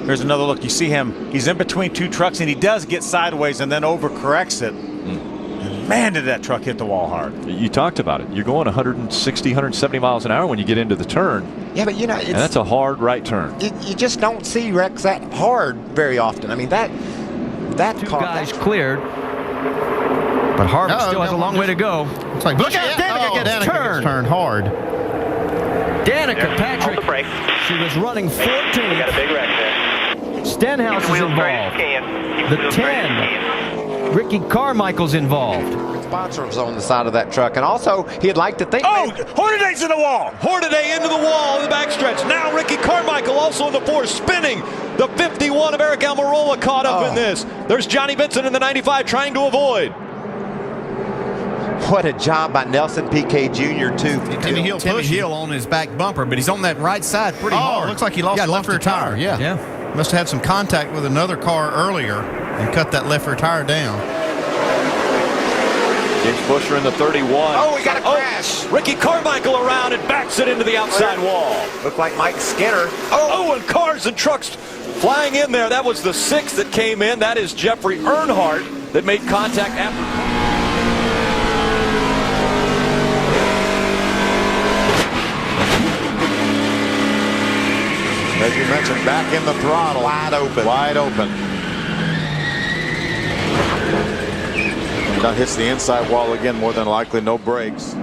Here's another look. You see him. He's in between two trucks, and he does get sideways and then overcorrects it. And man, did that truck hit the wall hard. You talked about it. You're going 160, 170 miles an hour when you get into the turn. Yeah, but you know, and that's a hard right turn. You just don't see wrecks that hard very often. I mean, that two guys cleared, but Harvick still has a long way to go. It's like Bush. Danica gets turned hard. Danica Patrick. She was running 14. We got a big wreck there. Stenhouse is involved. The 10. Ricky Carmichael's involved. Sponsor was on the side of that truck, and also he'd like to think. Oh, Hornaday's in the wall. Hornaday into the wall in the backstretch. Now Ricky Carmichael also in the 4, spinning. The 51 of Eric Almirola caught up in this. There's Johnny Benson in the 95 trying to avoid. What a job by Nelson Piquet Jr. too. Timmy Hill on his back bumper, but he's on that right side pretty hard. Looks like he lost left rear tire. Yeah. Must have had some contact with another car earlier and cut that left rear tire down. James Buescher in the 31. Oh, we got a crash. Ricky Carmichael around and backs it into the outside wall. Looked like Mike Skinner. Oh, and cars and trucks flying in there. That was the 6th that came in. That is Jeffrey Earnhardt that made contact after. As you mentioned, back in the throttle. Wide open. Wide open. Now hits the inside wall again, more than likely, no brakes.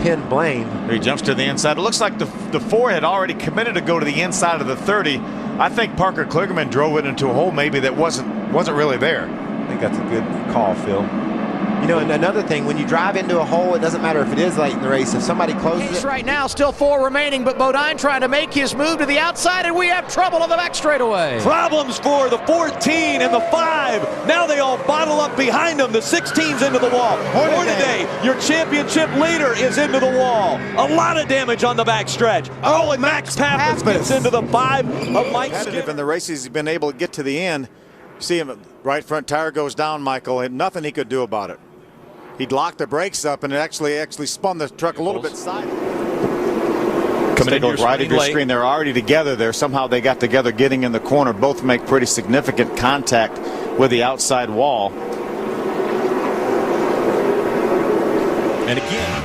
Pin Blaine. He jumps to the inside. It looks like the 4 had already committed to go to the inside of the 30. I think Parker Kligerman drove it into a hole maybe that wasn't really there. I think that's a good call, Phil. You know, and another thing, when you drive into a hole, it doesn't matter if it is late in the race. If somebody closes it. Right now, still 4 remaining, but Bodine trying to make his move to the outside, and we have trouble on the back straightaway. Problems for the 14 and the 5. Now they all bottle up behind them. The 16's into the wall. Hornaday, your championship leader, is into the wall. A lot of damage on the back stretch. Oh, and Max Pappas gets into the 5 of Mike Skinner. In the races, he's been able to get to the end. See him, right front tire goes down, Michael, and nothing he could do about it. He'd locked the brakes up, and it actually spun the truck a little bit sideways. Coming in right at your screen, they're already together there. Somehow they got together, getting in the corner. Both make pretty significant contact with the outside wall. And again.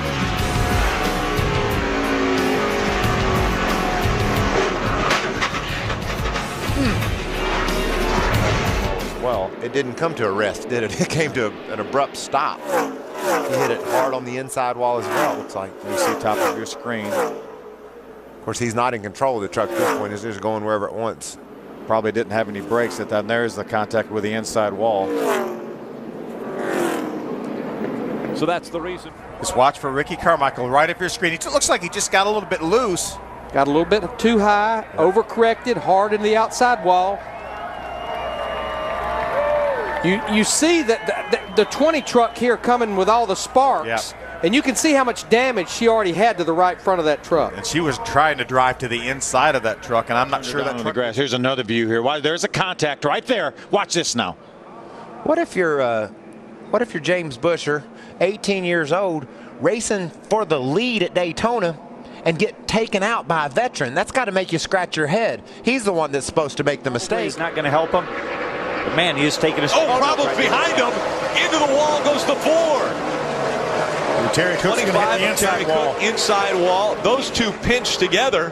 Well, it didn't come to a rest, did it? It came to an abrupt stop. He hit it hard on the inside wall as well, it looks like. You see top of your screen. Of course, he's not in control of the truck at this point. He's just going wherever it wants. Probably didn't have any brakes at that. And there's the contact with the inside wall. So that's the reason. Just watch for Ricky Carmichael right up your screen. It looks like he just got a little bit loose. Got a little bit too high, overcorrected, hard in the outside wall. You see that the 20 truck here coming with all the sparks, and you can see how much damage she already had to the right front of that truck. And she was trying to drive to the inside of that truck, and I'm not sure that truck. Here's another view here. There's a contact right there. Watch this now. What if you're James Buescher, 18 years old, racing for the lead at Daytona, and get taken out by a veteran? That's got to make you scratch your head. He's the one that's supposed to make the mistake. He's not going to help him. But man, he is taking a step. Oh, problems behind him. Into the wall goes the 4. Terry Cook's going to hit the inside wall. Inside wall. Those two pinched together.